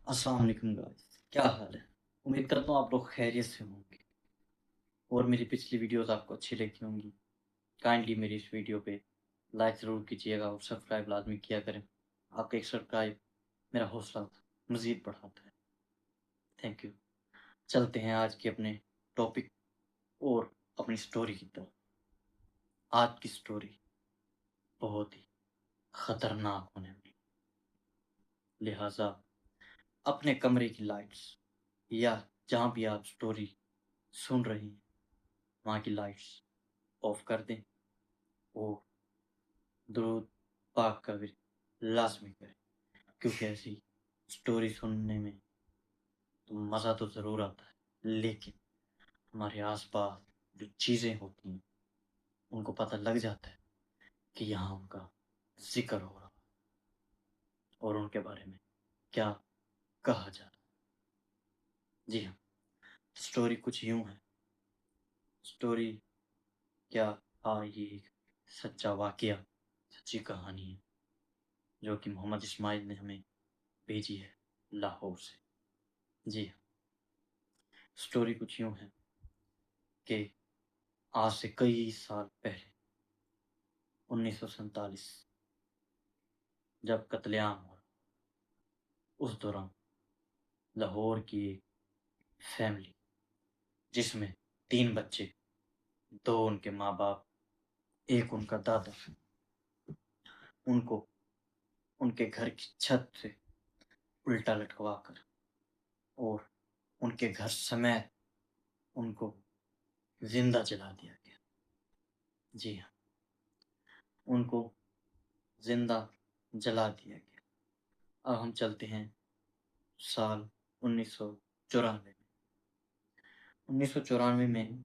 अस्सलाम वालेकुम गाइस, क्या हाल है? उम्मीद करता हूँ आप लोग खैरियत से होंगे और मेरी पिछली वीडियोस आपको अच्छी लगी होंगी। काइंडली मेरी इस वीडियो पे लाइक ज़रूर कीजिएगा और सब्सक्राइब लाज़मी किया करें। आपका एक सब्सक्राइब मेरा हौसला मज़ीद बढ़ाता है। Thank you. चलते हैं आज के अपने टॉपिक और अपनी स्टोरी की तरफ। आज की स्टोरी बहुत ही खतरनाक होने वाली, लिहाज़ा अपने कमरे की लाइट्स या जहाँ भी आप स्टोरी सुन रही हैं, वहाँ की लाइट्स ऑफ कर दें और दुरूद पाक का भी लाज़मी करें, क्योंकि ऐसी स्टोरी सुनने में तो मज़ा तो ज़रूर आता है, लेकिन हमारे आस-पास जो चीज़ें होती हैं, उनको पता लग जाता है कि यहाँ उनका ज़िक्र हो रहा है और उनके बारे में क्या कहा जा रहा है। जी हाँ, स्टोरी कुछ यूँ है। स्टोरी क्या, हाँ, ये एक सच्चा वाक़या, सच्ची कहानी है, जो कि मोहम्मद इस्माइल ने हमें भेजी है लाहौर से। जी हाँ, स्टोरी कुछ यूँ है कि आज से कई साल पहले 1947 जब कत्लेआम हुआ, उस दौरान लाहौर की एक फैमिली जिसमें 3 बच्चे, 2 उनके माँ-बाप, 1 उनका दादा, उनको उनके घर की छत से उल्टा लटकवाकर और उनके घर समेत उनको ज़िंदा जला दिया गया। जी हाँ, उनको ज़िंदा जला दिया गया। अब हम चलते हैं साल 1994 में। 1994 में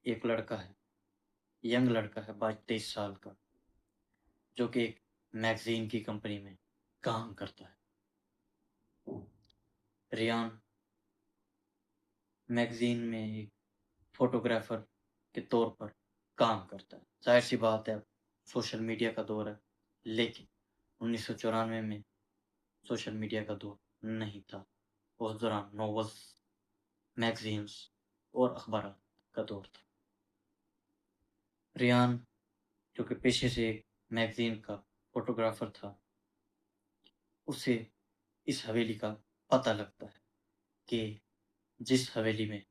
एक लड़का है, यंग लड़का है 22-23 साल का, जो कि एक मैगज़ीन की कंपनी में काम करता है। रियान मैगज़ीन में एक फ़ोटोग्राफ़र के तौर पर काम करता है। ज़ाहिर-सी बात है, अब सोशल मीडिया का दौर है, लेकिन 1994 में सोशल मीडिया का दौर नहीं था। उस दौरान नॉवेल्स, मैगज़ीन्स और अखबारात का दौर था। रियान, जो कि पेशे से एक मैगज़ीन का फ़ोटोग्राफ़र था, उसे इस हवेली का पता लगता है कि जिस हवेली में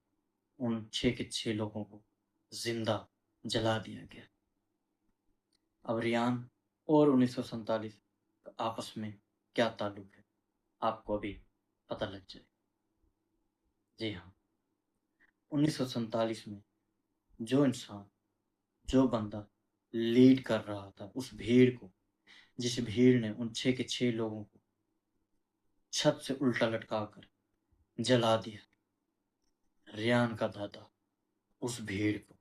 उन 6 के 6 लोगों को ज़िंदा जला दिया गया। अब रियान और 1947 का आपस में क्या ताल्लुक है, आपको अभी पता लग जाए। जी हाँ, 1947 में जो इंसान, जो बंदा लीड कर रहा था उस भीड़ को, जिस भीड़ ने उन 6 के 6 लोगों को छत से उल्टा लटकाकर जला दिया, रियान का दादा उस भीड़ को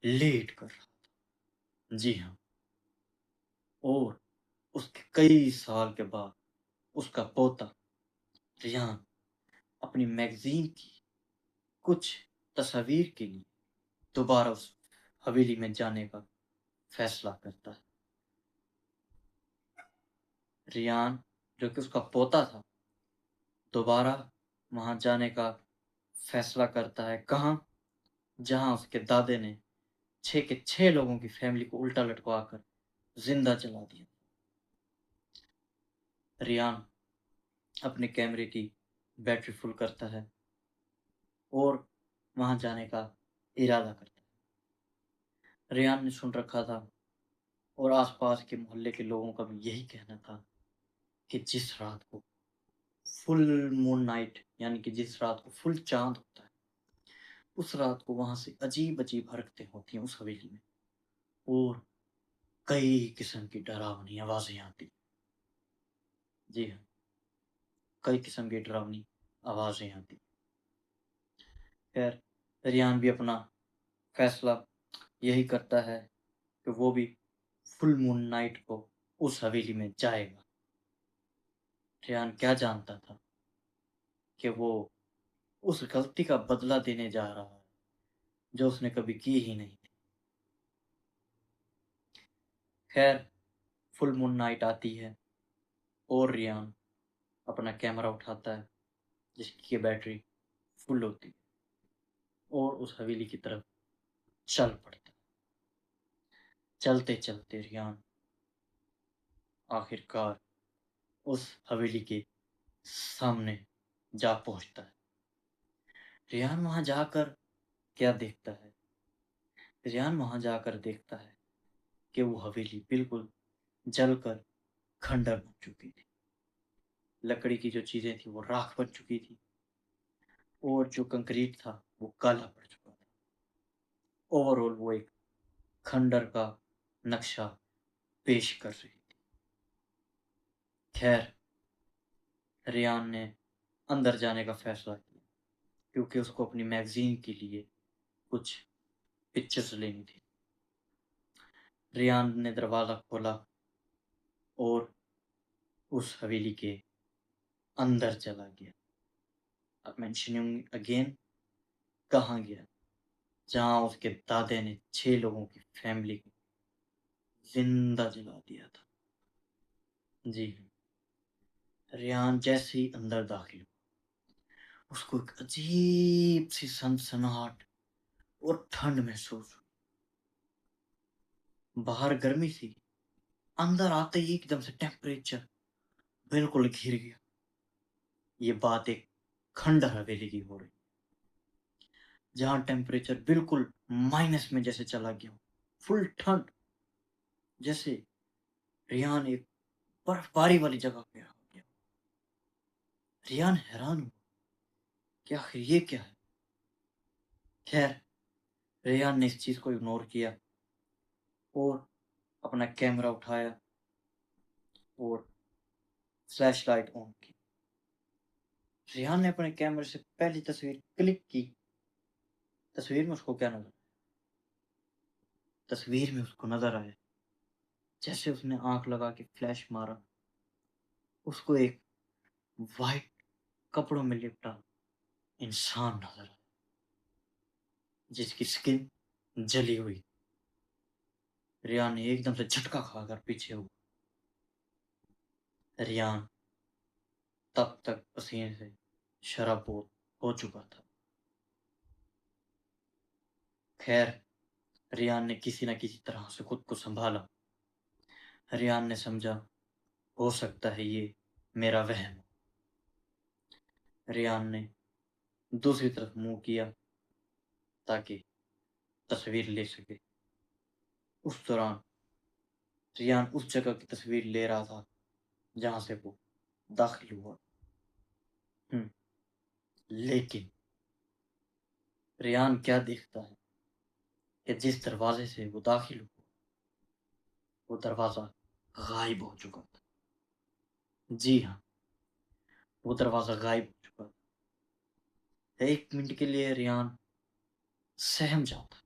लीड कर रहा। जी हाँ, और उसके कई साल के बाद उसका पोता रियान अपनी मैगज़ीन की कुछ तस्वीर के लिए दोबारा उस हवेली में जाने का फैसला करता है। रियान, जो कि उसका पोता था, दोबारा वहाँ जाने का फैसला करता है। कहाँ? जहाँ उसके दादे ने 6 के 6 लोगों की फैमिली को उल्टा लटकवाकर ज़िंदा जला दिया। रियान अपने कैमरे की बैटरी फुल करता है और वहाँ जाने का इरादा करता है। रियान ने सुन रखा था और आस-पास के मोहल्ले के लोगों का भी यही कहना था कि जिस रात को फुल मून नाइट, यानी कि जिस रात को फुल चाँद होता है, उस रात को वहाँ से अजीब-अजीब हरकतें होती हैं उस हवेली में और कई किस्म की डरावनी आवाज़ें आती। जी हाँ, कई किस्म की डरावनी आवाज़ें आती। खैर, रियान भी अपना फैसला यही करता है कि वो भी फुल मून नाइट को उस हवेली में जाएगा। रेहान क्या जानता था कि वो उस गलती का बदला देने जा रहा है, जो उसने कभी की ही नहीं थी। खैर, फुल मून नाइट आती है और रेहान अपना कैमरा उठाता है जिसकी बैटरी फुल होती है और उस हवेली की तरफ चल पड़ता है। चलते-चलते रेयान आखिरकार उस हवेली के सामने जा पहुँचता है। रेयान वहाँ जाकर क्या देखता है? रेयान वहाँ जाकर देखता है कि वो हवेली बिल्कुल जलकर खंडर बन चुकी थी। लकड़ी की जो चीज़ें थी वो राख बन चुकी थी और जो कंक्रीट था वो काला पड़ चुका था। ओवरऑल वो एक खंडर का नक्शा पेश कर रही थी। खैर, रेयान ने अंदर जाने का फैसला किया क्योंकि उसको अपनी मैगज़ीन के लिए कुछ पिक्चर्स लेनी थी। रेयान ने दरवाज़ा खोला और उस हवेली के अंदर चला गया। अब मेंशनिंग अगेन कहाँ गया? जहाँ उसके दादे ने 6 लोगों की फैमिली को ज़िंदा जला दिया था। जी, रेयान जैसे ही अंदर दाखिल हुआ, उसको एक अजीब-सी सनसनाहट और ठंड महसूस हुई। बाहर गर्मी थी, अंदर आते ही एकदम से टेम्परेचर बिल्कुल गिर गया। ये बात एक खंडहर हवेली की हो रही, जहाँ टेम्परेचर बिल्कुल माइनस में जैसे चला गया हो, फुल ठंड। जैसे रेयान एक बर्फबारी वाली जगह पे आ गया। रेयान हैरान हुआ कि आखिर ये क्या है? खैर, रेयान ने इस चीज़ को इग्नोर किया और अपना कैमरा उठाया और फ्लैशलाइट ऑन की। रेयान ने अपने कैमरे से पहली तस्वीर क्लिक की। तस्वीर में उसको क्या नज़र? तस्वीर में उसको नज़र आया, जैसे उसने आँख लगा के फ्लैश मारा, उसको एक वाइट कपड़ों में लिपटा इंसान नज़र आया, जिसकी स्किन जली हुई। रेयान ने एकदम से झटका खाकर पीछे हुआ। रेयान तब तक पसीने से शराबोर हो चुका था। खैर, रेयान ने किसी न किसी तरह से खुद को सँभाला। रेयान ने समझा, हो सकता है ये मेरा वहम हो। रेयान ने दूसरी तरफ मुँह किया ताकि तस्वीर ले सके। उस दौरान रेयान उस जगह की तस्वीर ले रहा था जहाँ से वो दाखिल हुआ। हुँ, लेकिन रेयान क्या देखता है कि जिस दरवाज़े से वो दाखिल हुआ, वो दरवाज़ा गायब हो चुका था। जी हाँ, वो दरवाज़ा गायब हो चुका था। 1 मिनट के लिए रेयान सहम जाता।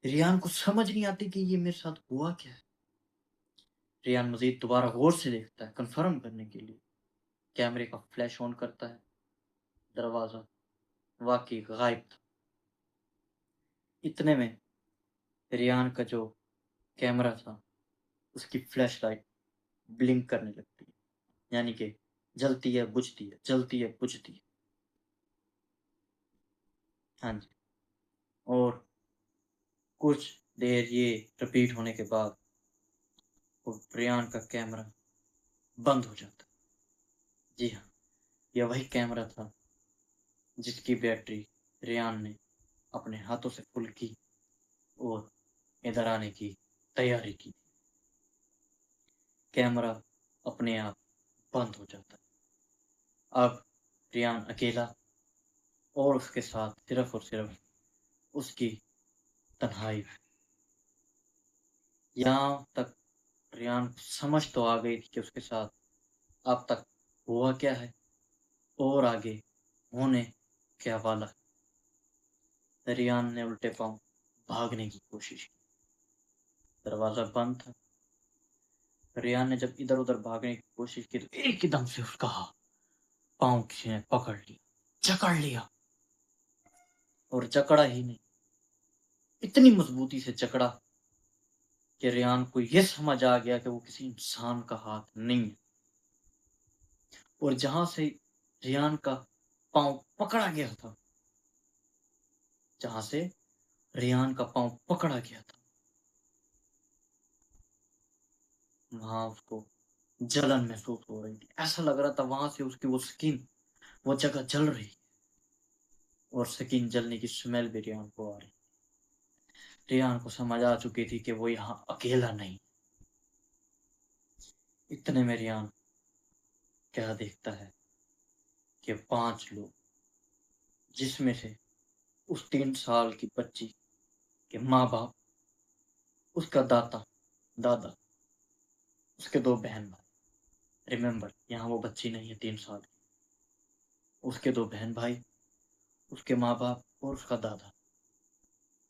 रेयान को समझ नहीं आती कि ये मेरे साथ हुआ क्या है? रेयान मज़ीद दोबारा गौर से देखता है कन्फर्म करने के लिए। कैमरे का फ्लैश ऑन करता है, दरवाज़ा वाक़ई गायब था। इतने में रेयान का जो कैमरा था, उसकी फ्लैशलाइट ब्लिंक करने लगती है, यानी कि जलती है, बुझती है, जलती है, बुझती है। हाँ जी, और कुछ देर ये रिपीट होने के बाद वो रेयान का कैमरा बंद हो जाता है। जी हाँ, यह वही कैमरा था जिसकी बैटरी रेयान ने अपने हाथों से फुल की और इधर आने की तैयारी की। कैमरा अपने आप बंद हो जाता है। अब रेयान अकेला और उसके साथ सिर्फ़ और सिर्फ़ उसकी तन्हाई। यहाँ तक रेयान को समझ तो आ गई थी कि उसके साथ अब तक हुआ क्या है और आगे होने क्या वाला है। रेयान ने उल्टे पाँव भागने की कोशिश की। दरवाज़ा बंद था। रेयान ने जब इधर-उधर भागने की कोशिश की तो एकदम से उसका पाँव किसी ने पकड़ लिया, जकड़ लिया और जकड़ा ही नहीं, इतनी मज़बूती से जकड़ा कि रेयान को ये समझ आ गया कि वो किसी इंसान का हाथ नहीं है। और जहाँ से रियान का पाँव पकड़ा गया था, जहाँ से रियान का पाँव पकड़ा गया था, वहाँ उसको जलन महसूस हो रही थी। ऐसा लग रहा था वहाँ से उसकी वो स्किन, वो जगह जल रही है और स्किन जलने की स्मेल भी रियान को आ रही। रियान को समझ आ चुकी थी कि वो यहाँ अकेला नहीं। इतने में रियान क्या देखता है कि 5 लोग, जिसमें से उस 3 साल की बच्ची के माँ-बाप, उसका दादा, उसके 2 बहन-भाई। रिमेंबर, यहाँ वो बच्ची नहीं है 3 साल की। उसके 2 बहन-भाई, उसके माँ-बाप और उसका दादा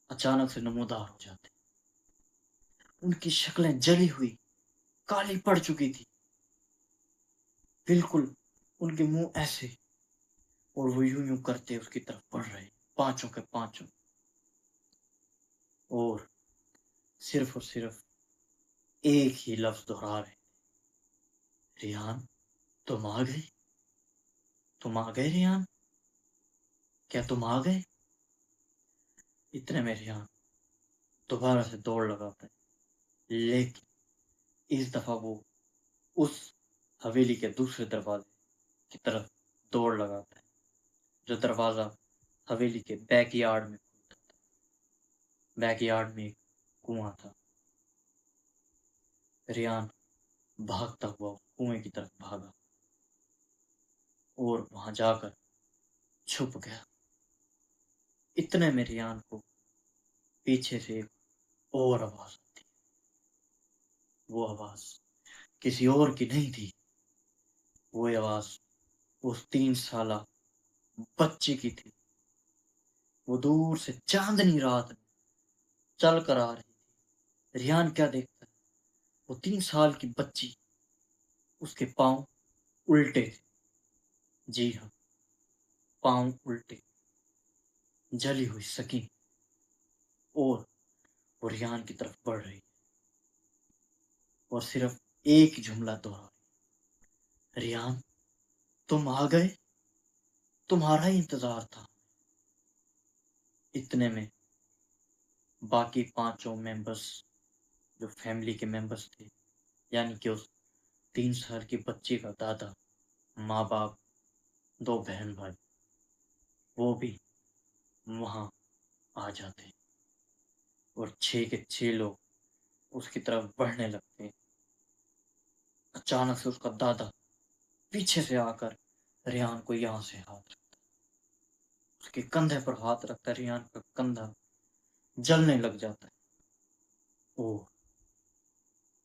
अचानक से नमूदार हो जाते। उनकी शक्लें जली हुई, काली पड़ चुकी थी। बिल्कुल उनके मुँह ऐसे, और वो यूँ-यूँ करते उसकी तरफ बढ़ रहे, पाँचों के पाँचों। और सिर्फ़ और सिर्फ़ एक ही लफ्ज़ दोहरा रहे, "रियान, तुम आ गए? तुम आ गए रियान? क्या तुम आ गए?" इतने में रियान दोबारा से दौड़ लगाता है, लेकिन इस दफ़ा वो उस हवेली के दूसरे दरवाज़े की तरफ दौड़ लगाता है, जो दरवाज़ा हवेली के बैकयार्ड में खुलता था। बैकयार्ड में एक कुआँ था। रियान भागता हुआ कुएँ की तरफ भागा और वहाँ जाकर छुप गया। इतने में रियान को पीछे से एक और आवाज़ आती। वो आवाज़ किसी और की नहीं थी। वो आवाज़ उस 3 साला बच्ची की थी। वो दूर से चाँदनी रात में चल कर आ रही थी। रियान क्या देखता है? वो 3 साल की बच्ची, उसके पाँव उल्टे थे। जी हाँ, पाँव उल्टे, जली हुई स्किन, और वो रियान की तरफ बढ़ रही और सिर्फ़ एक जुमला दोहरा रही, "रियान, तुम आ गए? तुम्हारा ही इंतज़ार था।" इतने में बाकी पाँचों मेंबर्स, जो फैमिली के मेंबर्स थे, यानी कि उस 3 साल की बच्ची का दादा, माँ-बाप, 2 बहन-भाई, वो भी वहाँ आ जाते और 6 के 6 लोग उसकी तरफ बढ़ने लगते। अचानक से उसका दादा पीछे से आकर रेहान को यहाँ से हाथ, उसके कंधे पर हाथ रखता है। रेहान का कंधा जलने लग जाता है। ओह!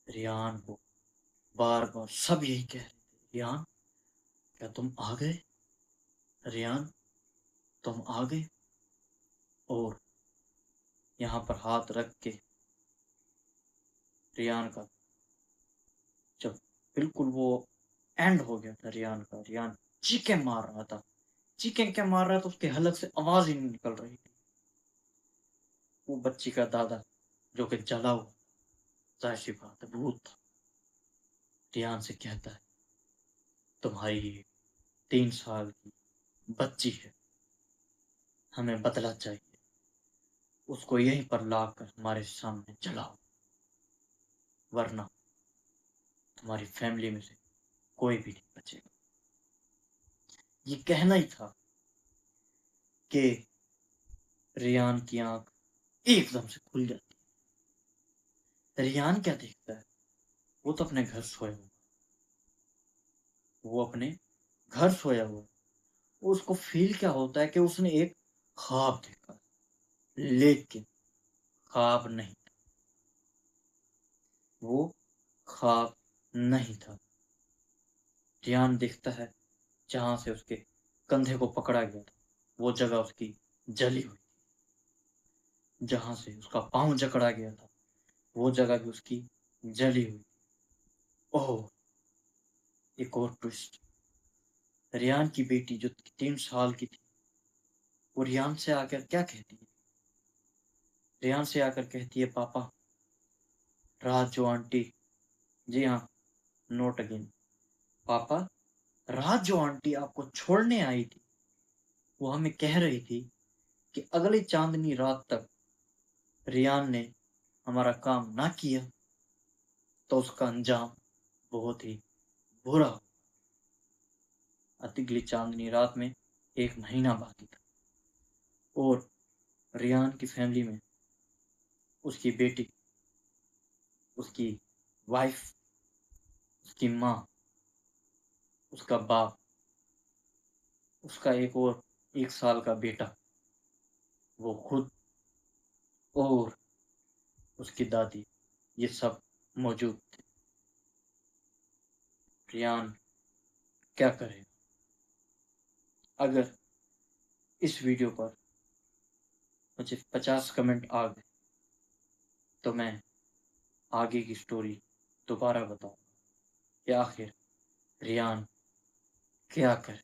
रेहान को बार-बार सब यही कह रहे थे, "रेहान, क्या तुम आ गए? रेहान, तुम आ गए?" और यहाँ पर हाथ रख के रेहान का जब बिल्कुल वो एंड हो गया था रेहान का, रेहान चीखें मार रहा था। चीखें क्या मार रहा था, उसके हलक से आवाज़ ही नहीं निकल रही थी। वो बच्ची का दादा, जो कि जला हुआ, ज़ाहिर-सी बात है, भूत था, रेहान से कहता है, "तुम्हारी ये 3 साल की बच्ची है, हमें बदला चाहिए। उसको यहीं पर लाकर हमारे सामने जलाओ, वरना तुम्हारी फैमिली में से कोई भी नहीं बचेगा।" ये कहना ही था कि रेहान की आँख एकदम से खुल जाती है। रेहान क्या देखता है? वो तो अपने घर सोया हुआ, वो अपने घर सोया हुआ। उसको फ़ील क्या होता है कि उसने एक ख्वाब देखा, लेकिन ख्वाब नहीं, वो ख्वाब नहीं था। रेहान देखता है जहाँ से उसके कंधे को पकड़ा गया था, वो जगह उसकी जली हुई। जहाँ से उसका पाँव जकड़ा गया था, वो जगह भी उसकी जली हुई। ओह! एक और ट्विस्ट, रेहान की बेटी जो 3 साल की थी, वो रेहान से आकर क्या कहती है? रेहान से आकर कहती है, "पापा, रात जो आंटी"। जी हाँ, नोट अगेन। "पापा, रात जो आंटी आपको छोड़ने आई थी, वो हमें कह रही थी कि अगली चांदनी रात तक रियान ने हमारा काम ना किया तो उसका अंजाम बहुत ही बुरा हो। अगली चांदनी रात में 1 महीना बाकी था और रियान की फैमिली में उसकी बेटी, उसकी वाइफ, उसकी माँ, उसका बाप, उसका एक और 1 साल का बेटा, वो खुद और उसकी दादी, ये सब मौजूद थे। रियान क्या करे? अगर इस वीडियो पर मुझे 50 कमेंट आ गए तो मैं आगे की स्टोरी दोबारा बताऊंगा कि आखिर रियान क्या करे।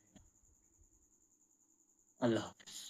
अल्लाह हाफ़िज़।